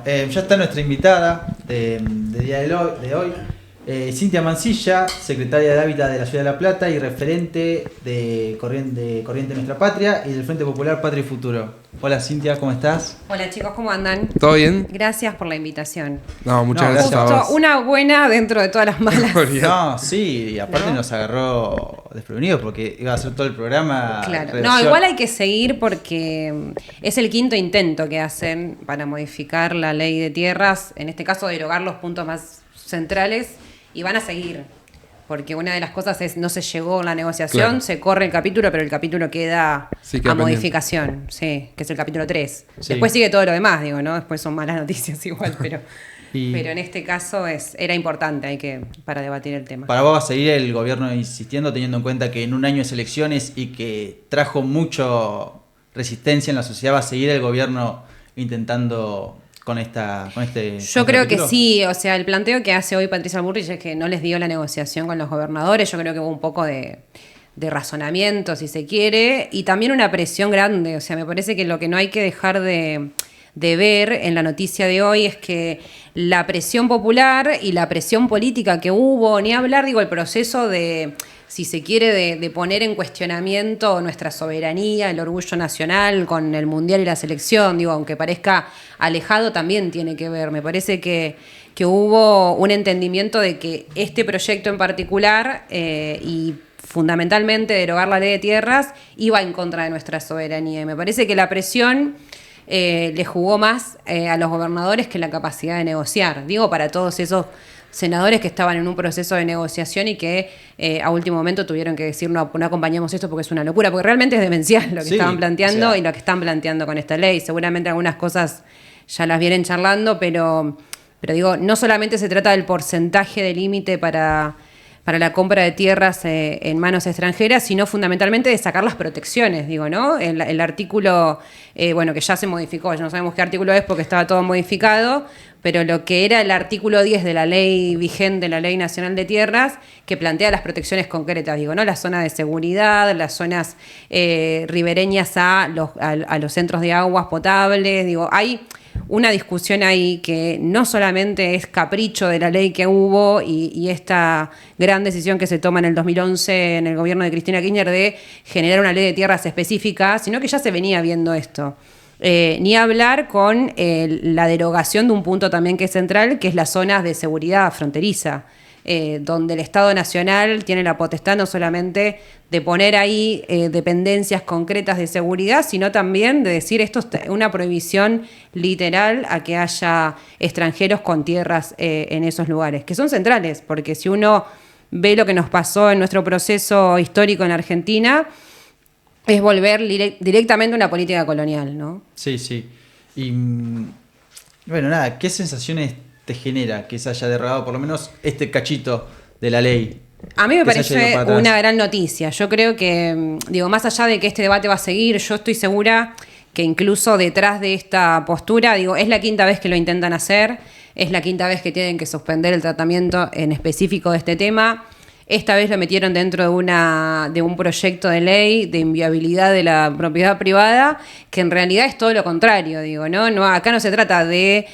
Ya está nuestra invitada de día de hoy, Cintia Mancilla, secretaria de Hábitat de la Ciudad de La Plata y referente de Corriente Nuestra Patria y del Frente Popular Patria y Futuro. Hola Cintia, ¿cómo estás? Hola chicos, ¿cómo andan? ¿Todo bien? Gracias por la invitación. No, muchas gracias a vos. Una buena dentro de todas las malas. No, sí, y aparte nos agarró desprevenidos porque iba a hacer todo el programa. Claro, no, igual hay que seguir porque es el quinto intento que hacen para modificar la ley de tierras, en este caso derogar los puntos más centrales, y van a seguir. Porque una de las cosas es, no se llegó a la negociación, Claro. Se corre el capítulo, pero el capítulo queda Queda a modificación, sí, que es el capítulo 3. Sí. Después sigue todo lo demás, digo, ¿no? Después son malas noticias igual, pero Y- pero en este caso era importante para debatir el tema. Para vos va a seguir el gobierno insistiendo, teniendo en cuenta que en un año es elecciones y que trajo mucho resistencia en la sociedad, ¿va a seguir el gobierno intentando con este Yo creo que capítulo? sí, o sea, el planteo que hace hoy Patricia Bullrich es que no les dio la negociación con los gobernadores. Yo creo que hubo un poco de razonamiento, si se quiere, y también una presión grande. O sea, me parece que lo que no hay que dejar de ver en la noticia de hoy es que la presión popular y la presión política que hubo, ni hablar, digo, el proceso de, si se quiere, de poner en cuestionamiento nuestra soberanía, el orgullo nacional con el Mundial y la selección, digo, aunque parezca alejado, también tiene que ver. Me parece que hubo un entendimiento de que este proyecto en particular y fundamentalmente derogar la ley de tierras iba en contra de nuestra soberanía. Y me parece que la presión le jugó más a los gobernadores que la capacidad de negociar. Digo, para todos esos senadores que estaban en un proceso de negociación y que a último momento tuvieron que decir no acompañamos esto porque es una locura, porque realmente es demencial lo que Sí, estaban planteando, o sea, y lo que están planteando con esta ley. Seguramente algunas cosas ya las vienen charlando, pero digo, no solamente se trata del porcentaje de límite para la compra de tierras en manos extranjeras, sino fundamentalmente de sacar las protecciones, digo, ¿no? El artículo, bueno, que ya se modificó, ya no sabemos qué artículo es porque estaba todo modificado, pero lo que era el artículo 10 de la ley vigente, la Ley Nacional de Tierras, que plantea las protecciones concretas, digo, ¿no? Las zonas de seguridad, las zonas ribereñas a los centros de aguas potables, digo, hay una discusión ahí que no solamente es capricho de la ley que hubo y esta gran decisión que se toma en el 2011 en el gobierno de Cristina Kirchner de generar una ley de tierras específica, sino que ya se venía viendo esto. Ni hablar con la derogación de un punto también que es central, que es las zonas de seguridad fronteriza, donde el Estado Nacional tiene la potestad no solamente de poner ahí dependencias concretas de seguridad, sino también de decir esto es una prohibición literal a que haya extranjeros con tierras en esos lugares, que son centrales, porque si uno ve lo que nos pasó en nuestro proceso histórico en Argentina, es volver directamente a una política colonial, ¿no? Sí, sí. Y bueno, nada, ¿qué sensaciones te genera que se haya derogado por lo menos este cachito de la ley? A mí me Que se haya ido parece para atrás. una gran noticia. Yo creo que, digo, más allá de que este debate va a seguir, yo estoy segura que incluso detrás de esta postura, digo, es la quinta vez que lo intentan hacer, es la quinta vez que tienen que suspender el tratamiento en específico de este tema. Esta vez lo metieron dentro de un proyecto de ley de inviabilidad de la propiedad privada, que en realidad es todo lo contrario, digo, ¿no? Acá no se trata de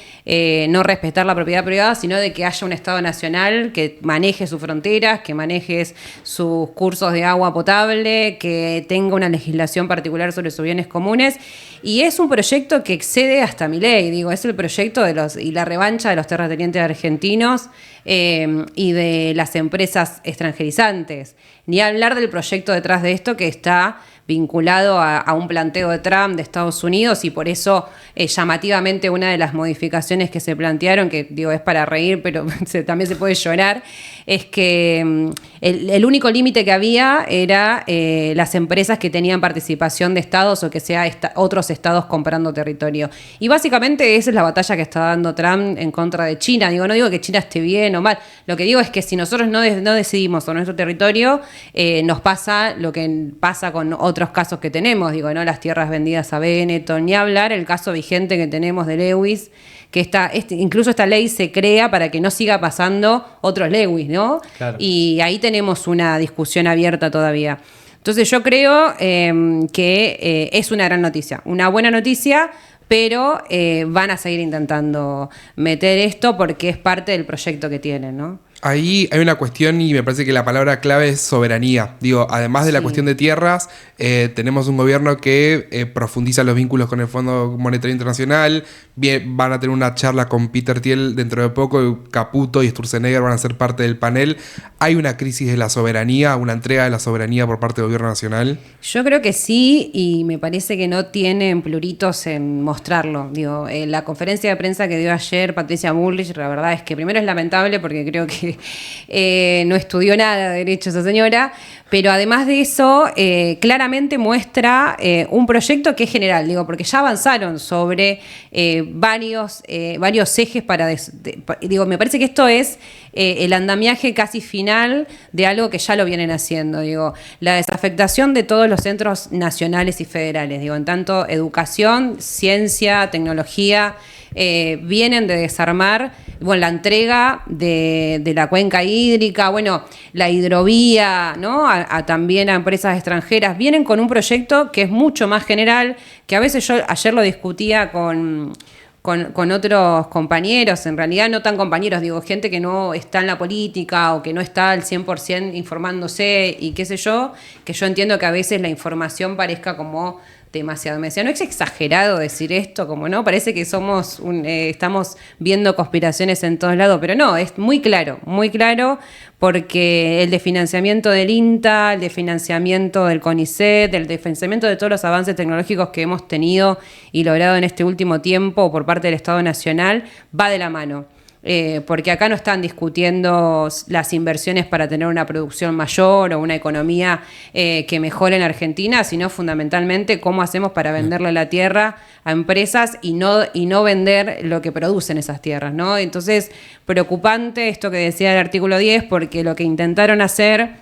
no respetar la propiedad privada, sino de que haya un Estado nacional que maneje sus fronteras, que maneje sus cursos de agua potable, que tenga una legislación particular sobre sus bienes comunes. Y es un proyecto que excede hasta Milei, digo, es el proyecto y la revancha de los terratenientes argentinos y de las empresas extranjerizantes. Ni hablar del proyecto detrás de esto que está vinculado a un planteo de Trump de Estados Unidos, y por eso llamativamente una de las modificaciones que se plantearon, que digo es para reír pero también se puede llorar, es que el único límite que había era las empresas que tenían participación de estados o que sea otros estados comprando territorio. Y básicamente esa es la batalla que está dando Trump en contra de China. Digo, no digo que China esté bien o mal, lo que digo es que si nosotros no decidimos sobre nuestro territorio, nos pasa lo que pasa con otros casos que tenemos, digo, ¿no? Las tierras vendidas a Benetton, ni hablar el caso vigente que tenemos de Lewis, que incluso esta ley se crea para que no siga pasando otros Lewis, ¿no? Claro. Y ahí tenemos una discusión abierta todavía. Entonces yo creo que es una gran noticia, una buena noticia pero van a seguir intentando meter esto porque es parte del proyecto que tienen, ¿no? Ahí hay una cuestión y me parece que la palabra clave es soberanía. Digo, además de la cuestión de tierras, tenemos un gobierno que profundiza los vínculos con el Fondo Monetario Internacional. Van a tener una charla con Peter Thiel dentro de poco. Caputo y Sturzenegger van a ser parte del panel. ¿Hay una crisis de la soberanía, una entrega de la soberanía por parte del gobierno nacional? Yo creo que sí, y me parece que no tienen pluritos en mostrarlo. Digo, la conferencia de prensa que dio ayer Patricia Bullrich, la verdad es que primero es lamentable porque creo que no estudió nada de derecho esa señora, pero además de eso, claramente muestra un proyecto que es general, digo, porque ya avanzaron sobre varios ejes para... digo, me parece que esto es el andamiaje casi final de algo que ya lo vienen haciendo, digo, la desafectación de todos los centros nacionales y federales, digo, en tanto educación, ciencia, tecnología, vienen de desarmar, bueno, la entrega de la cuenca hídrica, bueno, la hidrovía, ¿no? También a empresas extranjeras, vienen con un proyecto que es mucho más general, que a veces yo ayer lo discutía con otros compañeros, en realidad no tan compañeros, digo, gente que no está en la política o que no está al 100% informándose y qué sé yo, que yo entiendo que a veces la información parezca como demasiado. Me decía, ¿no es exagerado decir esto? Como no, parece que estamos viendo conspiraciones en todos lados, pero no, es muy claro, porque el de financiamiento del INTA, el de financiamiento del CONICET, el de financiamiento de todos los avances tecnológicos que hemos tenido y logrado en este último tiempo por parte del Estado Nacional, va de la mano. Porque acá no están discutiendo las inversiones para tener una producción mayor o una economía que mejore en Argentina, sino fundamentalmente cómo hacemos para venderle la tierra a empresas y no vender lo que producen esas tierras, ¿no? Entonces, preocupante esto que decía el artículo 10, porque lo que intentaron hacer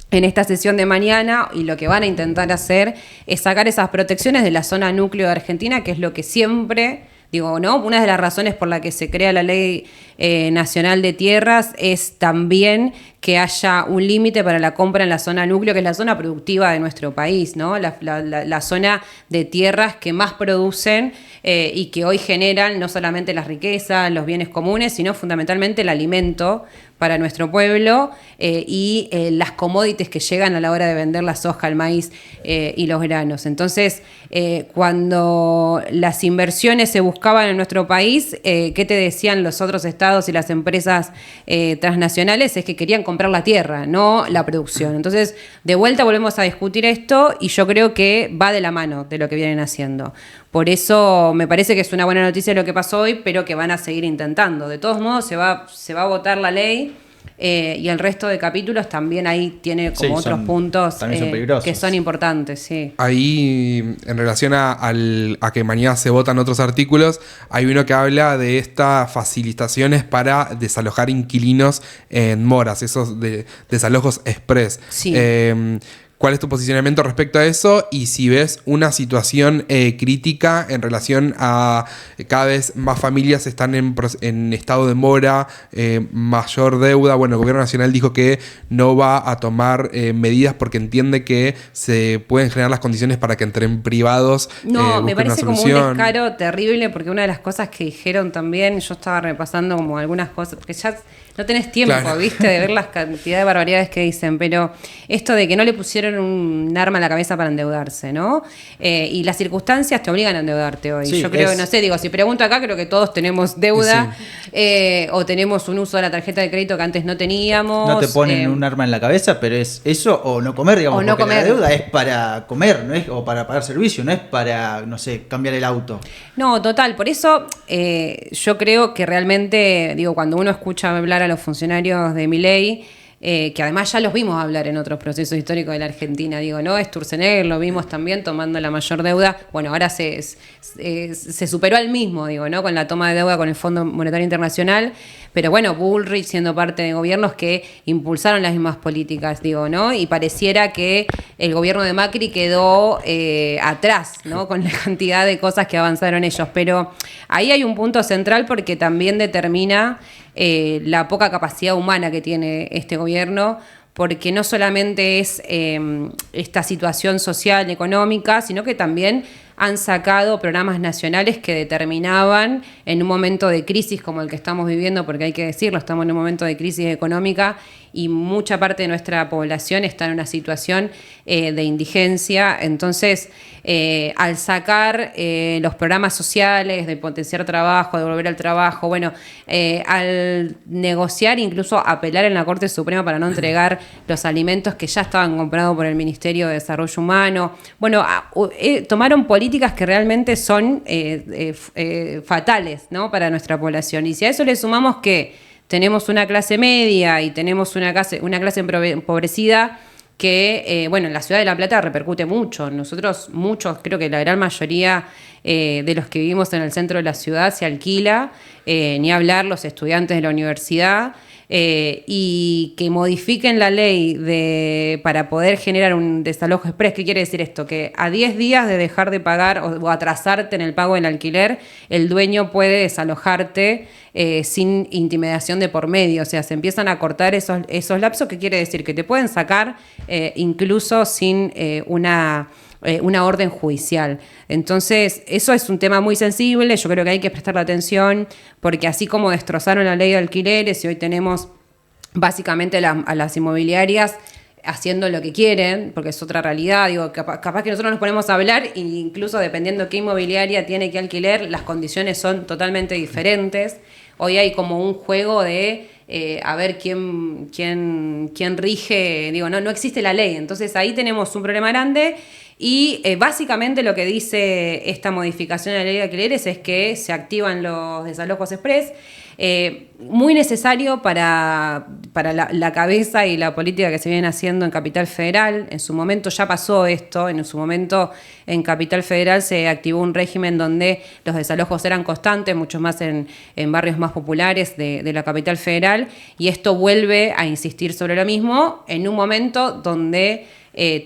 en esta sesión de mañana y lo que van a intentar hacer es sacar esas protecciones de la zona núcleo de Argentina, que es lo que siempre... Digo, ¿no? Una de las razones por la que se crea la Ley Nacional de Tierras es también que haya un límite para la compra en la zona núcleo, que es la zona productiva de nuestro país, ¿no? La zona de tierras que más producen y que hoy generan no solamente las riquezas, los bienes comunes, sino fundamentalmente el alimento para nuestro pueblo y las commodities que llegan a la hora de vender la soja, el maíz y los granos. Entonces, cuando las inversiones se buscaban en nuestro país, ¿qué te decían los otros estados y las empresas transnacionales? Es que querían comprar la tierra, no la producción. Entonces, de vuelta volvemos a discutir esto y yo creo que va de la mano de lo que vienen haciendo. Por eso me parece que es una buena noticia lo que pasó hoy, pero que van a seguir intentando. De todos modos, se va a votar la ley y el resto de capítulos también ahí tiene como otros puntos que son importantes. Sí. Ahí, en relación a que mañana se votan otros artículos, hay uno que habla de estas facilitaciones para desalojar inquilinos en moras, esos desalojos express. Sí. ¿Cuál es tu posicionamiento respecto a eso? Y si ves una situación crítica en relación a cada vez más familias están en estado de mora, mayor deuda. Bueno, el gobierno nacional dijo que no va a tomar medidas porque entiende que se pueden generar las condiciones para que entren privados. No, me parece como un descaro terrible, porque una de las cosas que dijeron también, yo estaba repasando como algunas cosas, porque ya no tenés tiempo, claro, ¿viste? De ver las cantidades de barbaridades que dicen, pero esto de que no le pusieron un arma en la cabeza para endeudarse, ¿no? Y las circunstancias te obligan a endeudarte hoy. Sí, yo creo que, no sé, digo, si pregunto acá, creo que todos tenemos deuda, sí. O tenemos un uso de la tarjeta de crédito que antes no teníamos. No te ponen un arma en la cabeza, pero es eso o no comer, digamos, o no porque comer. La deuda es para comer, no es o para pagar servicio, no es para, no sé, cambiar el auto. No, total, por eso yo creo que realmente, digo, cuando uno escucha hablar a los funcionarios de Milei, que además ya los vimos hablar en otros procesos históricos de la Argentina, digo, ¿no? Sturzenegger lo vimos también tomando la mayor deuda, bueno, ahora se superó al mismo, digo, ¿no? Con la toma de deuda con el Fondo Monetario Internacional, pero bueno, Bullrich siendo parte de gobiernos que impulsaron las mismas políticas, digo, ¿no? Y pareciera que el gobierno de Macri quedó atrás, ¿no? Con la cantidad de cosas que avanzaron ellos, pero ahí hay un punto central porque también determina la poca capacidad humana que tiene este gobierno, porque no solamente es esta situación social y económica, sino que también han sacado programas nacionales que determinaban en un momento de crisis como el que estamos viviendo, porque hay que decirlo, estamos en un momento de crisis económica y mucha parte de nuestra población está en una situación de indigencia. Entonces, al sacar los programas sociales de potenciar trabajo, de volver al trabajo, bueno, al negociar, incluso apelar en la Corte Suprema para no entregar los alimentos que ya estaban comprados por el Ministerio de Desarrollo Humano, bueno, tomaron políticas que realmente son fatales, ¿no?, para nuestra población. Y si a eso le sumamos que tenemos una clase media y tenemos una clase empobrecida que, bueno, en la Ciudad de La Plata repercute mucho. Nosotros, muchos, creo que la gran mayoría de los que vivimos en el centro de la ciudad se alquila, ni hablar los estudiantes de la universidad, y que modifiquen la ley para poder generar un desalojo express. ¿Qué quiere decir esto? Que a 10 días de dejar de pagar o atrasarte en el pago del alquiler, el dueño puede desalojarte sin intimidación de por medio. O sea, se empiezan a cortar esos lapsos, que quiere decir que te pueden sacar incluso sin una orden judicial. Entonces, eso es un tema muy sensible. Yo creo que hay que prestarle atención, porque así como destrozaron la ley de alquileres y hoy tenemos básicamente a las inmobiliarias haciendo lo que quieren, porque es otra realidad, digo, capaz que nosotros nos ponemos a hablar e incluso dependiendo qué inmobiliaria tiene que alquiler, las condiciones son totalmente diferentes. Hoy hay como un juego de a ver quién rige, digo, no existe la ley. Entonces ahí tenemos un problema grande. Y básicamente lo que dice esta modificación de la ley de alquileres es que se activan los desalojos express, muy necesario para la cabeza y la política que se viene haciendo en Capital Federal. En su momento ya pasó esto, en su momento en Capital Federal se activó un régimen donde los desalojos eran constantes, mucho más en barrios más populares de la Capital Federal, y esto vuelve a insistir sobre lo mismo en un momento donde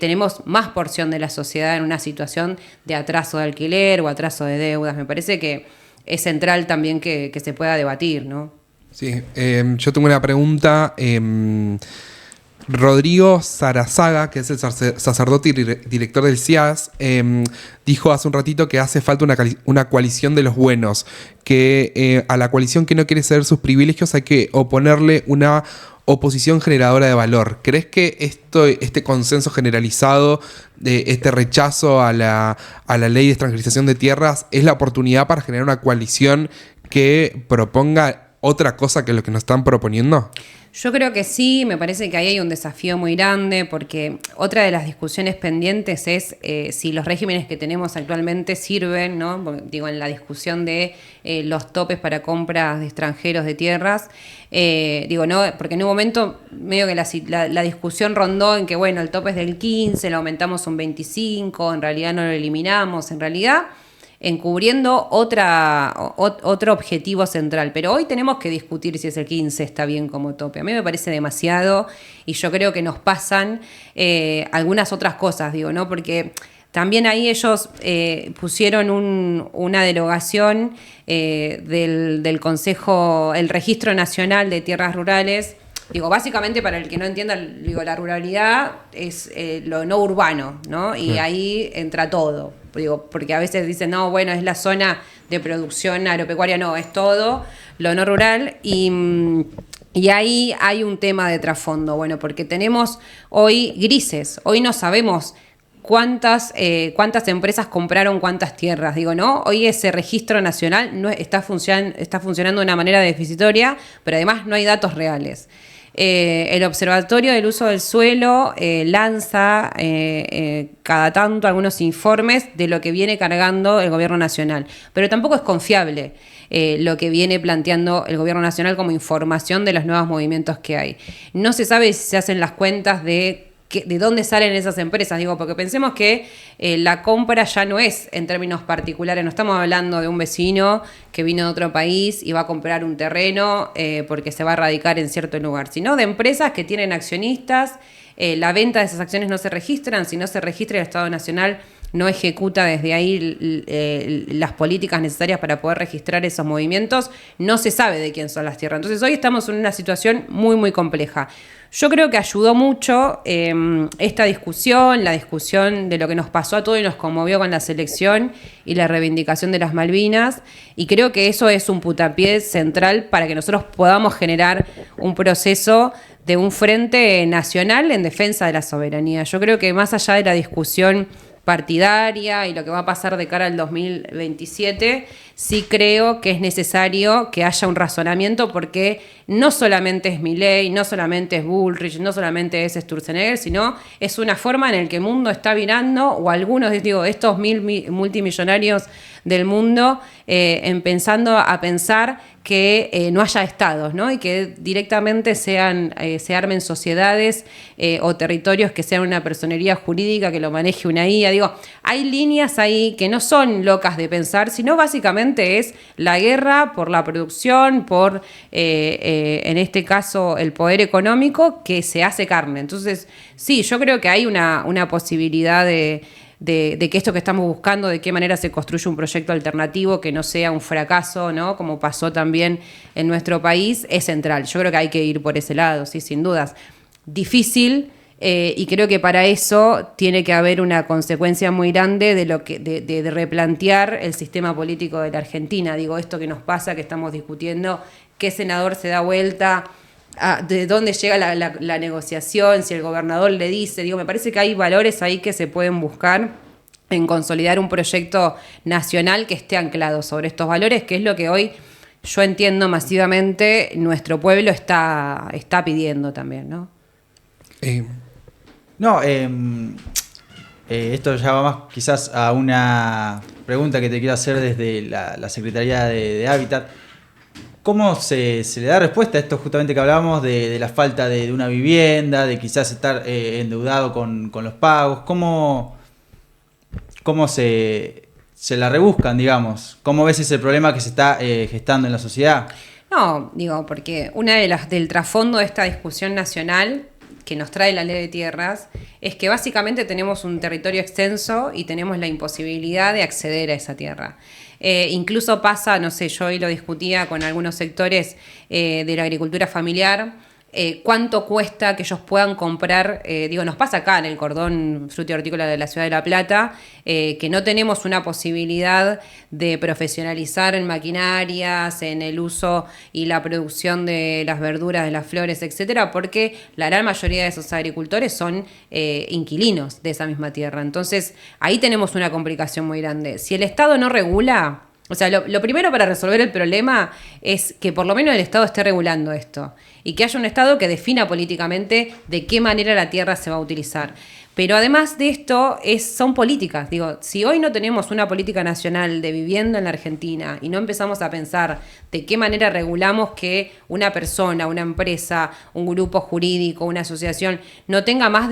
tenemos más porción de la sociedad en una situación de atraso de alquiler o atraso de deudas. Me parece que es central también que se pueda debatir, ¿no? Sí, yo tengo una pregunta. Rodrigo Sarazaga, que es el sacerdote y director del CIAS, dijo hace un ratito que hace falta una coalición de los buenos, que a la coalición que no quiere ceder sus privilegios hay que oponerle una oposición generadora de valor. ¿Crees que este consenso generalizado, este rechazo a la ley de extranjerización de tierras, es la oportunidad para generar una coalición que proponga otra cosa que lo que nos están proponiendo? Yo creo que sí, me parece que ahí hay un desafío muy grande, porque otra de las discusiones pendientes es si los regímenes que tenemos actualmente sirven, ¿no? Porque, digo, en la discusión de los topes para compras de extranjeros de tierras, digo, no, porque en un momento medio que la discusión rondó en que, bueno, el tope es del 15, lo aumentamos un 25, en realidad no lo eliminamos, en realidad encubriendo otro objetivo central. Pero hoy tenemos que discutir si es el 15 está bien como tope. A mí me parece demasiado, y yo creo que nos pasan algunas otras cosas, digo, ¿no? Porque también ahí ellos pusieron una derogación del Consejo, el Registro Nacional de Tierras Rurales. Digo, básicamente, para el que no entienda, digo, la ruralidad es lo no urbano, ¿no? Y ahí entra todo. Digo, porque a veces dicen, no, bueno, es la zona de producción agropecuaria. No, es todo lo no rural. Y ahí hay un tema de trasfondo. Bueno, porque tenemos hoy grises. Hoy no sabemos cuántas empresas compraron cuántas tierras. Digo, ¿no? Hoy ese registro nacional no está funcionando de una manera deficitaria, pero además no hay datos reales. El Observatorio del Uso del Suelo lanza cada tanto algunos informes de lo que viene cargando el gobierno nacional, pero tampoco es confiable lo que viene planteando el gobierno nacional como información de los nuevos movimientos que hay. No se sabe si se hacen las cuentas de dónde salen esas empresas, digo, porque pensemos que la compra ya no es en términos particulares, no estamos hablando de un vecino que vino de otro país y va a comprar un terreno porque se va a radicar en cierto lugar, sino de empresas que tienen accionistas. La venta de esas acciones no se registran. Si no se registra, el Estado Nacional no ejecuta desde ahí las políticas necesarias para poder registrar esos movimientos, no se sabe de quién son las tierras. Entonces hoy estamos en una situación muy, muy compleja. Yo creo que ayudó mucho esta discusión, la discusión de lo que nos pasó a todos y nos conmovió con la selección y la reivindicación de las Malvinas, y creo que eso es un puntapié central para que nosotros podamos generar un proceso de un frente nacional en defensa de la soberanía. Yo creo que más allá de la discusión partidaria y lo que va a pasar de cara al 2027, sí creo que es necesario que haya un razonamiento, porque no solamente es Milei, no solamente es Bullrich, no solamente es Sturzenegger, sino es una forma en la que el mundo está virando, o algunos, digo, estos multimillonarios del mundo, empezando a pensar que no haya estados, ¿no? Y que directamente se armen sociedades o territorios que sean una personería jurídica que lo maneje una IA. Digo, hay líneas ahí que no son locas de pensar, sino básicamente es la guerra por la producción, por, en este caso, el poder económico que se hace carne. Entonces, sí, yo creo que hay una posibilidad de que esto que estamos buscando, de qué manera se construye un proyecto alternativo que no sea un fracaso, ¿no? Como pasó también en nuestro país, es central. Yo creo que hay que ir por ese lado, sí, sin dudas. Difícil, y creo que para eso tiene que haber una consecuencia muy grande de replantear el sistema político de la Argentina. Digo, esto que nos pasa, que estamos discutiendo, qué senador se da vuelta, de dónde llega la negociación, si el gobernador le dice, digo, me parece que hay valores ahí que se pueden buscar en consolidar un proyecto nacional que esté anclado sobre estos valores, que es lo que hoy yo entiendo masivamente nuestro pueblo está pidiendo también, ¿no? Esto ya va más quizás a una pregunta que te quiero hacer desde la Secretaría de Hábitat. ¿Cómo se le da respuesta a esto justamente que hablábamos de la falta de una vivienda, de quizás estar endeudado con los pagos? ¿Cómo se la rebuscan, digamos? ¿Cómo ves ese problema que se está gestando en la sociedad? No, digo, porque una del trasfondo de esta discusión nacional que nos trae la ley de tierras es que básicamente tenemos un territorio extenso y tenemos la imposibilidad de acceder a esa tierra. Incluso pasa, no sé, yo hoy lo discutía con algunos sectores de la agricultura familiar, cuánto cuesta que ellos puedan comprar, nos pasa acá en el cordón frutícola de la ciudad de La Plata, que no tenemos una posibilidad de profesionalizar en maquinarias, en el uso y la producción de las verduras, de las flores, etcétera, porque la gran mayoría de esos agricultores son inquilinos de esa misma tierra. Entonces, ahí tenemos una complicación muy grande. Si el Estado no regula, o sea, lo primero para resolver el problema es que por lo menos el Estado esté regulando esto y que haya un Estado que defina políticamente de qué manera la tierra se va a utilizar. Pero además de esto, son políticas. Digo, si hoy no tenemos una política nacional de vivienda en la Argentina y no empezamos a pensar de qué manera regulamos que una persona, una empresa, un grupo jurídico, una asociación, no tenga no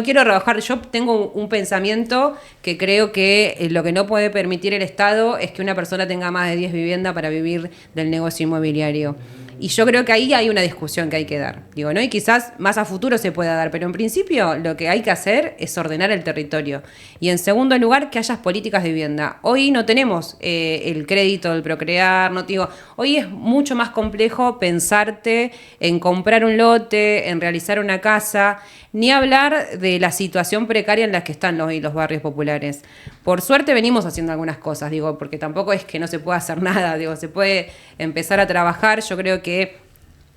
quiero rebajar, yo tengo un pensamiento que creo que lo que no puede permitir el Estado es que una persona tenga más de 10 viviendas para vivir del negocio inmobiliario. Y yo creo que ahí hay una discusión que hay que dar, ¿no? Y quizás más a futuro se pueda dar, pero en principio lo que hay que hacer es ordenar el territorio. Y en segundo lugar, que haya políticas de vivienda. Hoy no tenemos el crédito del Procrear, hoy es mucho más complejo pensarte en comprar un lote, en realizar una casa, ni hablar de la situación precaria en la que están los barrios populares. Por suerte venimos haciendo algunas cosas, porque tampoco es que no se pueda hacer nada, se puede empezar a trabajar. Yo creo que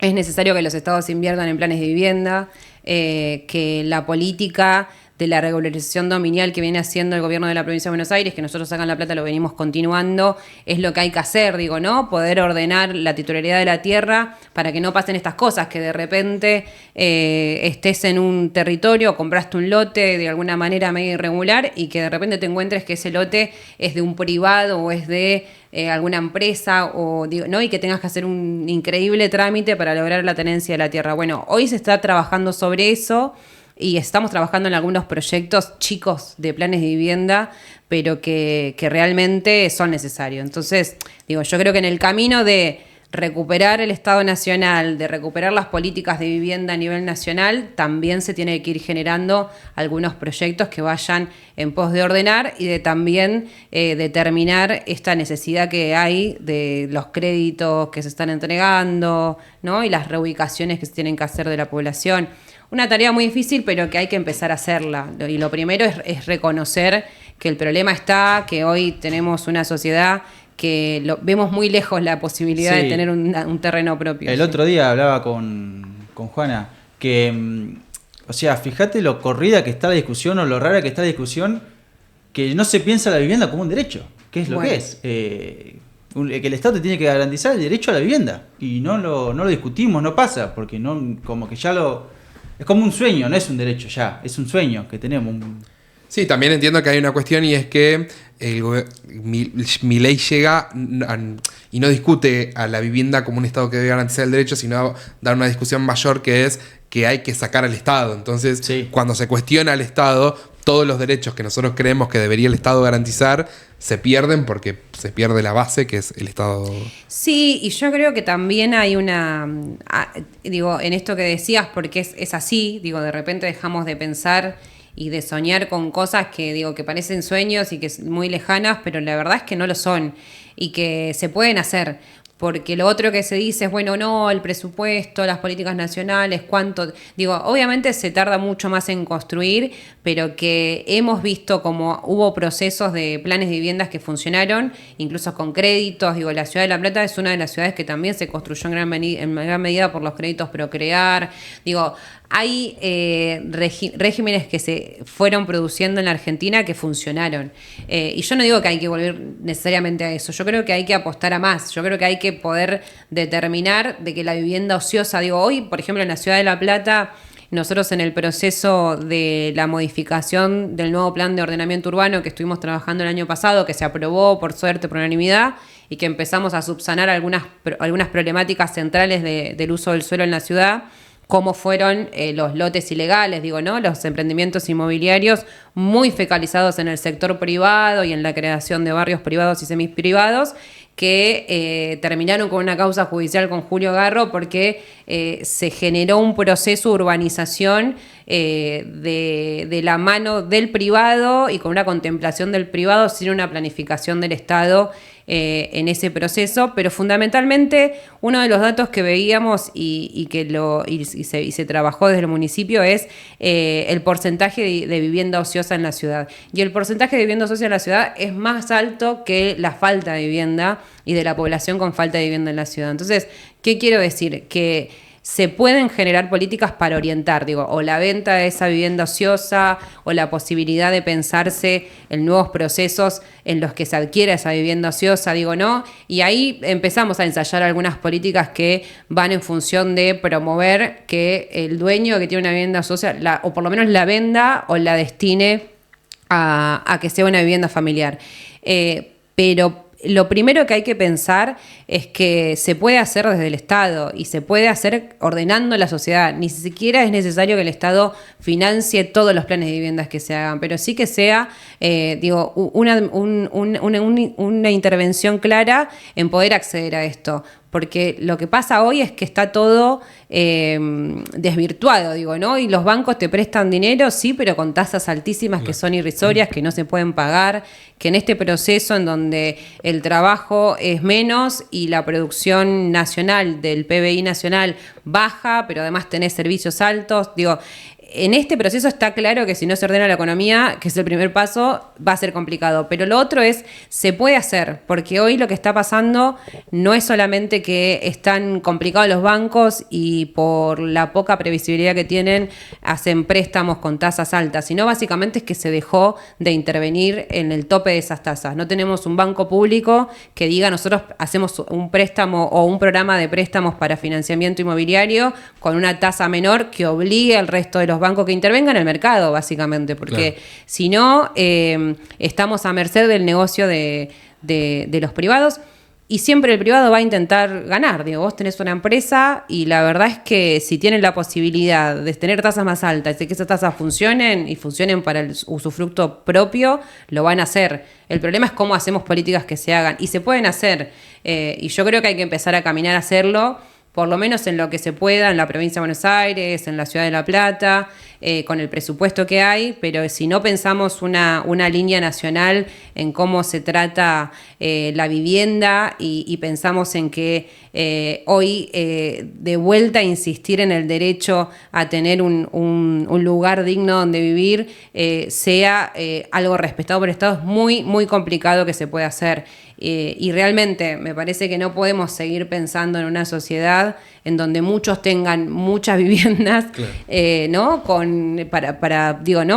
es necesario que los estados inviertan en planes de vivienda, que la política de la regularización dominial que viene haciendo el gobierno de la provincia de Buenos Aires, que nosotros acá en La Plata lo venimos continuando, es lo que hay que hacer, ¿no? Poder ordenar la titularidad de la tierra para que no pasen estas cosas, que de repente estés en un territorio, compraste un lote de alguna manera medio irregular y que de repente te encuentres que ese lote es de un privado o es de alguna empresa, ¿no? Y que tengas que hacer un increíble trámite para lograr la tenencia de la tierra. Bueno, hoy se está trabajando sobre eso y estamos trabajando en algunos proyectos chicos de planes de vivienda, pero que realmente son necesarios. Entonces, yo creo que en el camino de recuperar el Estado Nacional, de recuperar las políticas de vivienda a nivel nacional, también se tiene que ir generando algunos proyectos que vayan en pos de ordenar y de también determinar esta necesidad que hay de los créditos que se están entregando, ¿no? Y las reubicaciones que se tienen que hacer de la población. Una tarea muy difícil, pero que hay que empezar a hacerla. Y lo primero es reconocer que el problema está, que hoy tenemos una sociedad que vemos muy lejos la posibilidad de tener un terreno propio. El otro día hablaba con Juana que, o sea, fíjate lo corrida que está la discusión o lo rara que está la discusión, que no se piensa la vivienda como un derecho, que es lo que es. Que el Estado te tiene que garantizar el derecho a la vivienda y no lo discutimos, no pasa, porque no, como que ya es como un sueño, no es un derecho ya, es un sueño que tenemos. Sí, también entiendo que hay una cuestión y es que Milei llega y no discute a la vivienda como un Estado que debe garantizar el derecho, sino dar una discusión mayor que es que hay que sacar al Estado. Entonces, cuando se cuestiona al Estado, todos los derechos que nosotros creemos que debería el Estado garantizar se pierden porque se pierde la base que es el Estado. Sí, y yo creo que también hay digo, en esto que decías, porque es así, digo, de repente dejamos de pensar y de soñar con cosas que parecen sueños y que son muy lejanas, pero la verdad es que no lo son y que se pueden hacer. Porque lo otro que se dice es, bueno, no, el presupuesto, las políticas nacionales, cuánto... Digo, obviamente se tarda mucho más en construir, pero que hemos visto como hubo procesos de planes de viviendas que funcionaron, incluso con créditos. Digo, la Ciudad de La Plata es una de las ciudades que también se construyó en gran medida por los créditos Procrear. Digo, hay regímenes que se fueron produciendo en la Argentina que funcionaron. Y yo no digo que hay que volver necesariamente a eso. Yo creo que hay que apostar a más. Yo creo que hay que poder determinar de que la vivienda ociosa, digo, hoy, por ejemplo, en la Ciudad de La Plata, nosotros en el proceso de la modificación del nuevo plan de ordenamiento urbano que estuvimos trabajando el año pasado, que se aprobó por suerte por unanimidad y que empezamos a subsanar algunas problemáticas centrales del uso del suelo en la ciudad, como fueron los lotes ilegales, digo, ¿no? Los emprendimientos inmobiliarios muy focalizados en el sector privado y en la creación de barrios privados y semiprivados, que terminaron con una causa judicial con Julio Garro porque se generó un proceso de urbanización de la mano del privado y con una contemplación del privado sin una planificación del Estado en ese proceso, pero fundamentalmente uno de los datos que veíamos y se trabajó desde el municipio es el porcentaje de vivienda ociosa en la ciudad. Y el porcentaje de vivienda ociosa en la ciudad es más alto que la falta de vivienda y de la población con falta de vivienda en la ciudad. Entonces, ¿qué quiero decir? Que se pueden generar políticas para orientar, digo, o la venta de esa vivienda ociosa o la posibilidad de pensarse en nuevos procesos en los que se adquiera esa vivienda ociosa, digo, ¿no? Y ahí empezamos a ensayar algunas políticas que van en función de promover que el dueño que tiene una vivienda ociosa, o por lo menos la venda o la destine a que sea una vivienda familiar. Pero lo primero que hay que pensar es que se puede hacer desde el Estado y se puede hacer ordenando la sociedad. Ni siquiera es necesario que el Estado financie todos los planes de viviendas que se hagan, pero sí que sea una intervención clara en poder acceder a esto. Porque lo que pasa hoy es que está todo desvirtuado, digo, ¿no? Y los bancos te prestan dinero, sí, pero con tasas altísimas que son irrisorias, que no se pueden pagar, que en este proceso en donde el trabajo es menos y la producción nacional del PBI nacional baja, pero además tenés servicios altos, digo, en este proceso está claro que si no se ordena la economía, que es el primer paso, va a ser complicado. Pero lo otro es, se puede hacer, porque hoy lo que está pasando no es solamente que están complicados los bancos y por la poca previsibilidad que tienen hacen préstamos con tasas altas, sino básicamente es que se dejó de intervenir en el tope de esas tasas. No tenemos un banco público que diga nosotros hacemos un préstamo o un programa de préstamos para financiamiento inmobiliario con una tasa menor que obligue al resto de los bancos que intervengan en el mercado, básicamente, porque si no, estamos a merced del negocio de los privados. y siempre el privado va a intentar ganar. Digo, vos tenés una empresa y la verdad es que si tienen la posibilidad de tener tasas más altas y de que esas tasas funcionen y funcionen para el usufructo propio, lo van a hacer. El problema es cómo hacemos políticas que se hagan. Y se pueden hacer. Y yo creo que hay que empezar a caminar a hacerlo, por lo menos en lo que se pueda, en la provincia de Buenos Aires, en la ciudad de La Plata, con el presupuesto que hay, pero si no pensamos una línea nacional en cómo se trata la vivienda y pensamos en que hoy de vuelta a insistir en el derecho a tener un lugar digno donde vivir sea algo respetado por el Estado, es muy, muy complicado que se pueda hacer. Y realmente me parece que no podemos seguir pensando en una sociedad en donde muchos tengan muchas viviendas, claro. ¿No?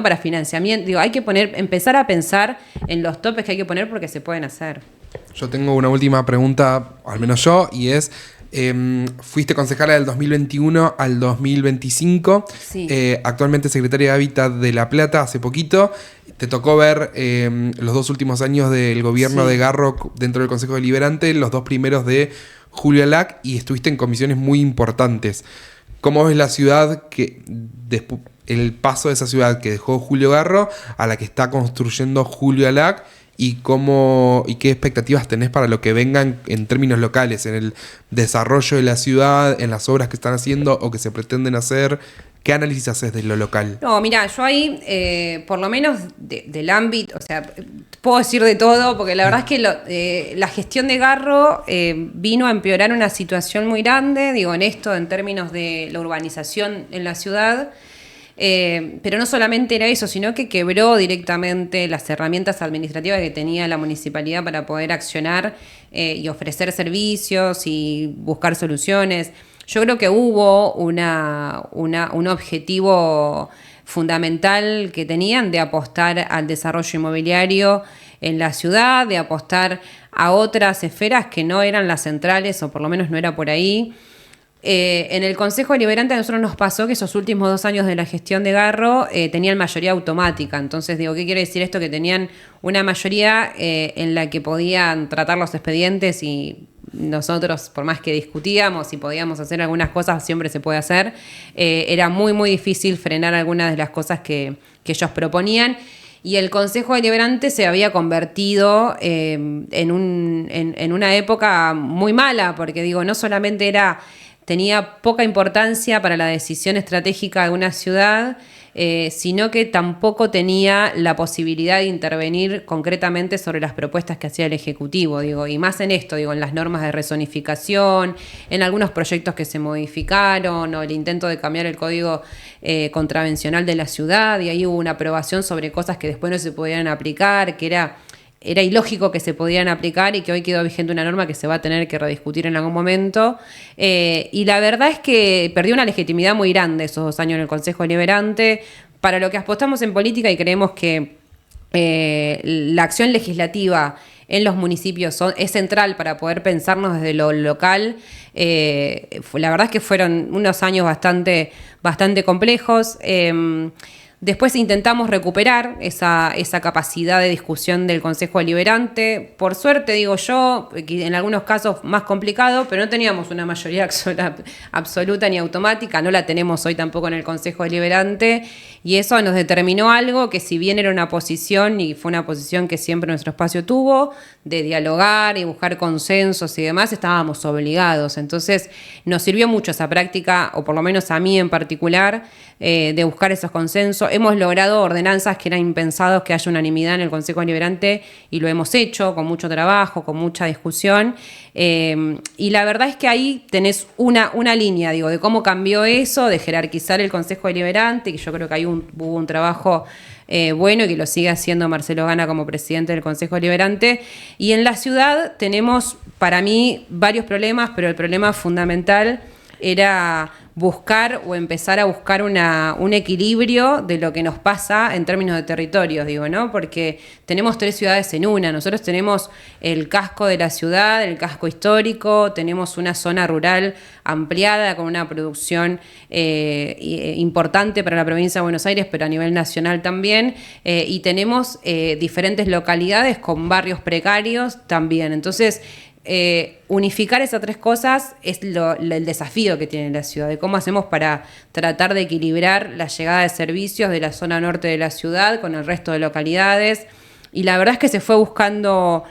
Para financiamiento. Digo, hay que empezar a pensar en los topes que hay que poner porque se pueden hacer. Yo tengo una última pregunta, al menos yo, y es: fuiste concejala del 2021 al 2025, sí. Actualmente secretaria de Hábitat de La Plata hace poquito. Te tocó ver los 2 últimos años del gobierno sí. de Garro dentro del Consejo Deliberante, los 2 primeros de Julio Alac, y estuviste en comisiones muy importantes. ¿Cómo ves la ciudad, el paso de esa ciudad que dejó Julio Garro a la que está construyendo Julio Alac? ¿Y qué expectativas tenés para lo que vengan en términos locales, en el desarrollo de la ciudad, en las obras que están haciendo o que se pretenden hacer? ¿Qué análisis haces de lo local? No, mira, yo ahí, por lo menos del ámbito, o sea, puedo decir de todo, porque la verdad es que la gestión de Garro vino a empeorar una situación muy grande, digo, en términos de la urbanización en la ciudad. Pero no solamente era eso, sino que quebró directamente las herramientas administrativas que tenía la municipalidad para poder accionar y ofrecer servicios y buscar soluciones. Yo creo que hubo un objetivo fundamental que tenían de apostar al desarrollo inmobiliario en la ciudad, de apostar a otras esferas que no eran las centrales, o por lo menos no era por ahí. En el Consejo Deliberante a nosotros nos pasó que esos últimos 2 años de la gestión de Garro tenían mayoría automática. Entonces, digo, ¿qué quiere decir esto? Que tenían una mayoría en la que podían tratar los expedientes y nosotros, por más que discutíamos y podíamos hacer algunas cosas, siempre se puede hacer. Era muy, muy difícil frenar algunas de las cosas que ellos proponían. Y el Consejo Deliberante se había convertido en una época muy mala, porque digo, no solamente tenía poca importancia para la decisión estratégica de una ciudad, sino que tampoco tenía la posibilidad de intervenir concretamente sobre las propuestas que hacía el Ejecutivo, digo, y más en esto, digo, en las normas de rezonificación, en algunos proyectos que se modificaron, o el intento de cambiar el código contravencional de la ciudad, y ahí hubo una aprobación sobre cosas que después no se podían aplicar, que era ilógico que se podían aplicar y que hoy quedó vigente una norma que se va a tener que rediscutir en algún momento. Y la verdad es que perdió una legitimidad muy grande esos 2 años en el Consejo Deliberante. Para lo que apostamos en política y creemos que la acción legislativa en los municipios es central para poder pensarnos desde lo local. La verdad es que fueron unos años bastante complejos. Después intentamos recuperar esa capacidad de discusión del Consejo Deliberante. Por suerte, digo yo, en algunos casos más complicado, pero no teníamos una mayoría absoluta ni automática, no la tenemos hoy tampoco en el Consejo Deliberante, y eso nos determinó algo que, si bien era una posición, y fue una posición que siempre nuestro espacio tuvo, de dialogar y buscar consensos y demás, estábamos obligados. Entonces nos sirvió mucho esa práctica, o por lo menos a mí en particular, de buscar esos consensos. Hemos logrado ordenanzas que eran impensados que haya unanimidad en el Consejo Deliberante, y lo hemos hecho con mucho trabajo, con mucha discusión. Y la verdad es que ahí tenés una línea, digo, de cómo cambió eso, de jerarquizar el Consejo Deliberante, que yo creo que ahí hubo un trabajo bueno, y que lo sigue haciendo Marcelo Gana como presidente del Consejo Deliberante. Y en la ciudad tenemos, para mí, varios problemas, pero el problema fundamental era buscar o empezar a buscar un equilibrio de lo que nos pasa en términos de territorios, digo, ¿no? Porque tenemos 3 ciudades en una. Nosotros tenemos el casco de la ciudad, el casco histórico, tenemos una zona rural ampliada con una producción importante para la provincia de Buenos Aires, pero a nivel nacional también, y tenemos diferentes localidades con barrios precarios también. Entonces, unificar esas tres cosas es el desafío que tiene la ciudad, de cómo hacemos para tratar de equilibrar la llegada de servicios de la zona norte de la ciudad con el resto de localidades. Y la verdad es que se fue buscando,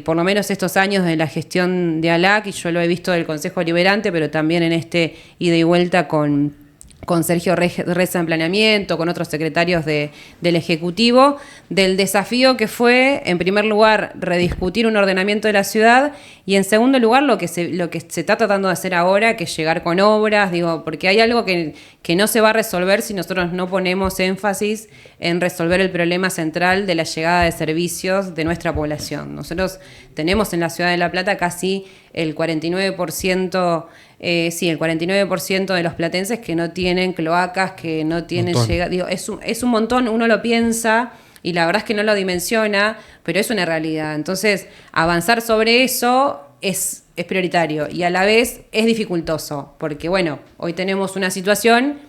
por lo menos estos años de la gestión de ALAC, y yo lo he visto del Consejo Deliberante, pero también en este ida y vuelta con Sergio Reza en planeamiento, con otros secretarios del Ejecutivo, del desafío que fue, en primer lugar, rediscutir un ordenamiento de la ciudad, y en segundo lugar, lo que se está tratando de hacer ahora, que es llegar con obras, porque hay algo que no se va a resolver si nosotros no ponemos énfasis en resolver el problema central de la llegada de servicios de nuestra población. Nosotros tenemos en la ciudad de La Plata casi el 49%, el 49% de los platenses que no tienen cloacas, que no tienen llegada. Es un montón, uno lo piensa y la verdad es que no lo dimensiona, pero es una realidad. Entonces, avanzar sobre eso es prioritario y a la vez es dificultoso, porque bueno, hoy tenemos una situación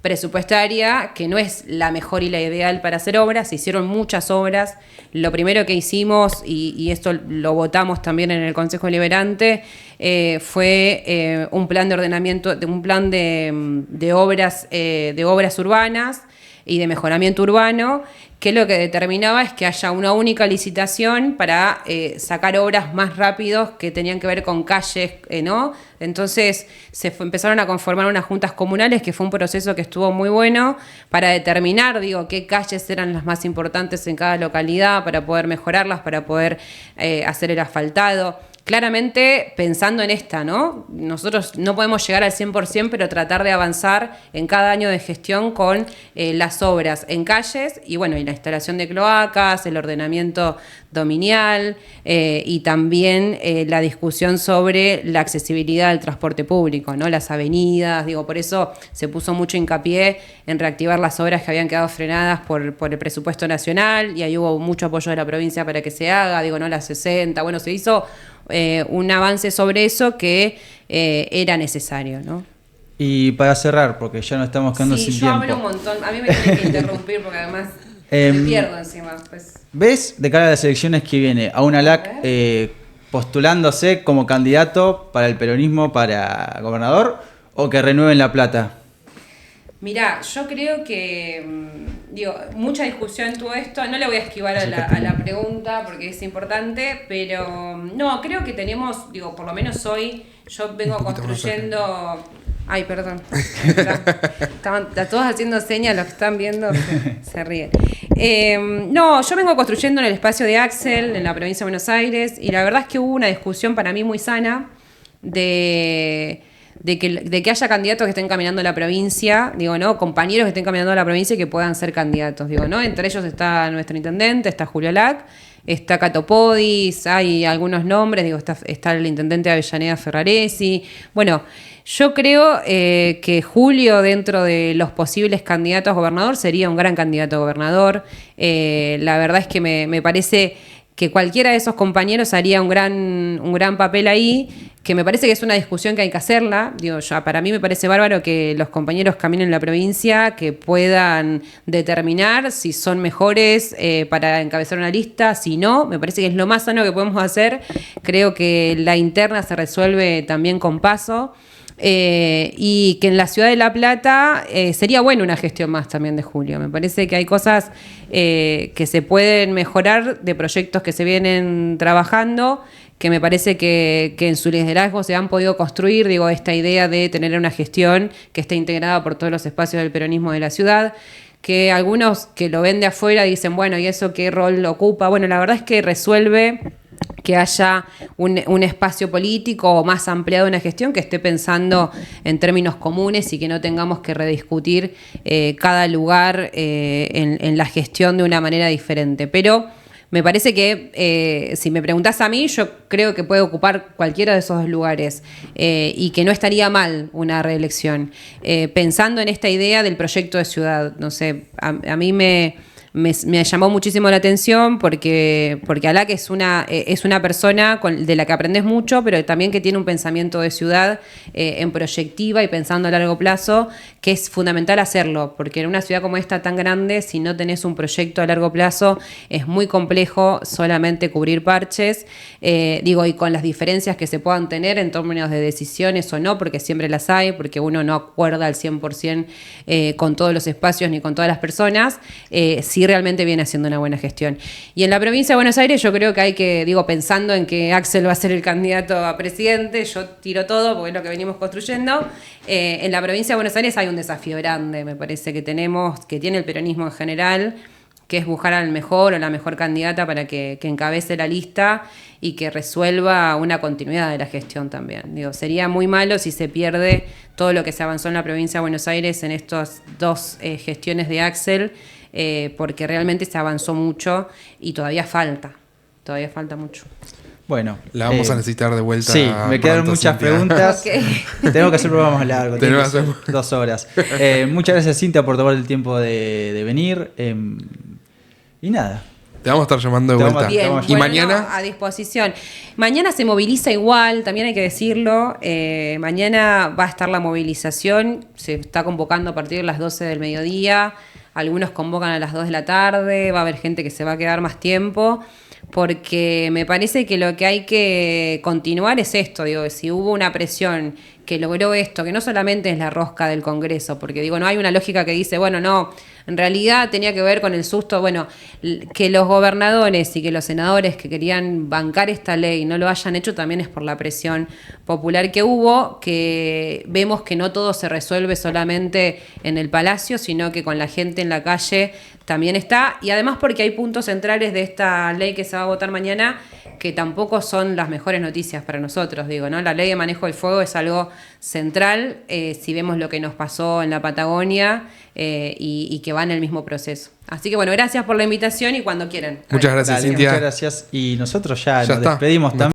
presupuestaria que no es la mejor y la ideal para hacer obras. Se hicieron muchas obras. Lo primero que hicimos, y esto lo votamos también en el Consejo Deliberante, fue un plan de ordenamiento, un plan de obras urbanas y de mejoramiento urbano, que lo que determinaba es que haya una única licitación para sacar obras más rápidos que tenían que ver con calles, ¿no? Entonces empezaron a conformar unas juntas comunales, que fue un proceso que estuvo muy bueno para determinar, qué calles eran las más importantes en cada localidad, para poder mejorarlas, para poder hacer el asfaltado. Claramente pensando en esta, ¿no? Nosotros no podemos llegar al 100%, pero tratar de avanzar en cada año de gestión con las obras en calles y bueno, y la instalación de cloacas, el ordenamiento dominial y también la discusión sobre la accesibilidad del transporte público, ¿no? Las avenidas, por eso se puso mucho hincapié en reactivar las obras que habían quedado frenadas por el presupuesto nacional, y ahí hubo mucho apoyo de la provincia para que se haga, ¿no? Las 60, bueno, se hizo un avance sobre eso que era necesario, ¿no? Y para cerrar, porque ya nos estamos quedando sin tiempo. Sí, yo hablo un montón. A mí me tienen que interrumpir porque además me pierdo encima. Pues. ¿Ves de cara a las elecciones que viene a un ALAC postulándose como candidato para el peronismo para gobernador o que renueven La Plata? Mirá, yo creo que, mucha discusión tuvo esto. No le voy a esquivar a la pregunta porque es importante, pero no, creo que tenemos, por lo menos hoy, yo vengo construyendo... Ay, perdón. Estaban todos haciendo señas, los que están viendo se ríen. No, yo vengo construyendo en el espacio de Axel, en la provincia de Buenos Aires, y la verdad es que hubo una discusión para mí muy sana de que haya candidatos que estén caminando la provincia, ¿no? Compañeros que estén caminando la provincia y que puedan ser candidatos, ¿no? Entre ellos está nuestro intendente, está Julio Lac, está Cato Podis, hay algunos nombres, está el intendente de Avellaneda Ferraresi. Bueno, yo creo que Julio, dentro de los posibles candidatos a gobernador, sería un gran candidato a gobernador. La verdad es que me parece que cualquiera de esos compañeros haría un gran papel ahí, que me parece que es una discusión que hay que hacerla. Para mí me parece bárbaro que los compañeros caminen en la provincia, que puedan determinar si son mejores para encabezar una lista, si no, me parece que es lo más sano que podemos hacer. Creo que la interna se resuelve también con paso. Y que en la ciudad de La Plata sería buena una gestión más también de Julio. Me parece que hay cosas que se pueden mejorar de proyectos que se vienen trabajando, que me parece que en su liderazgo se han podido construir, esta idea de tener una gestión que esté integrada por todos los espacios del peronismo de la ciudad, que algunos que lo ven de afuera dicen, bueno, ¿y eso qué rol ocupa? Bueno, la verdad es que resuelve que haya un espacio político más ampliado en la gestión, que esté pensando en términos comunes y que no tengamos que rediscutir cada lugar en la gestión de una manera diferente. Pero me parece que, si me preguntás a mí, yo creo que puede ocupar cualquiera de esos dos lugares y que no estaría mal una reelección. Pensando en esta idea del proyecto de ciudad, no sé, a mí me me llamó muchísimo la atención porque Alá que es una persona de la que aprendes mucho, pero también que tiene un pensamiento de ciudad en proyectiva y pensando a largo plazo, que es fundamental hacerlo, porque en una ciudad como esta tan grande, si no tenés un proyecto a largo plazo, es muy complejo solamente cubrir parches, y con las diferencias que se puedan tener en términos de decisiones o no, porque siempre las hay, porque uno no acuerda al 100% con todos los espacios ni con todas las personas, sí realmente viene haciendo una buena gestión. Y en la provincia de Buenos Aires yo creo que hay que, pensando en que Axel va a ser el candidato a presidente, yo tiro todo porque es lo que venimos construyendo, en la provincia de Buenos Aires hay un desafío grande, me parece que tiene el peronismo en general, que es buscar al mejor o la mejor candidata para que encabece la lista y que resuelva una continuidad de la gestión también. Sería muy malo si se pierde todo lo que se avanzó en la provincia de Buenos Aires en estas 2 gestiones de Axel, porque realmente se avanzó mucho y todavía falta mucho. Bueno, la vamos a necesitar de vuelta. Sí, me quedaron muchas preguntas. Okay. Tenemos que hacer programas más largos. Tenemos que hacer 2 horas. Muchas gracias, Cintia, por tomar el tiempo de venir. Y nada. Te vamos a estar llamando de vuelta. Bien, ¿Y mañana? A disposición. Mañana se moviliza igual, también hay que decirlo. Mañana va a estar la movilización. Se está convocando a partir de las 12 del mediodía. Algunos convocan a las 2 de la tarde. Va a haber gente que se va a quedar más tiempo. Porque me parece que lo que hay que continuar es esto, si hubo una presión que logró esto, que no solamente es la rosca del Congreso, porque no hay una lógica que dice, no, en realidad tenía que ver con el susto, que los gobernadores y que los senadores que querían bancar esta ley no lo hayan hecho también es por la presión popular que hubo, que vemos que no todo se resuelve solamente en el Palacio, sino que con la gente en la calle también está, y además porque hay puntos centrales de esta ley que se va a votar mañana que tampoco son las mejores noticias para nosotros, ¿no? La ley de manejo del fuego es algo central, si vemos lo que nos pasó en la Patagonia, y que va en el mismo proceso. Así que gracias por la invitación y cuando quieran. Muchas gracias, Cintia. Muchas gracias. Y nosotros ya nos está. despedimos también.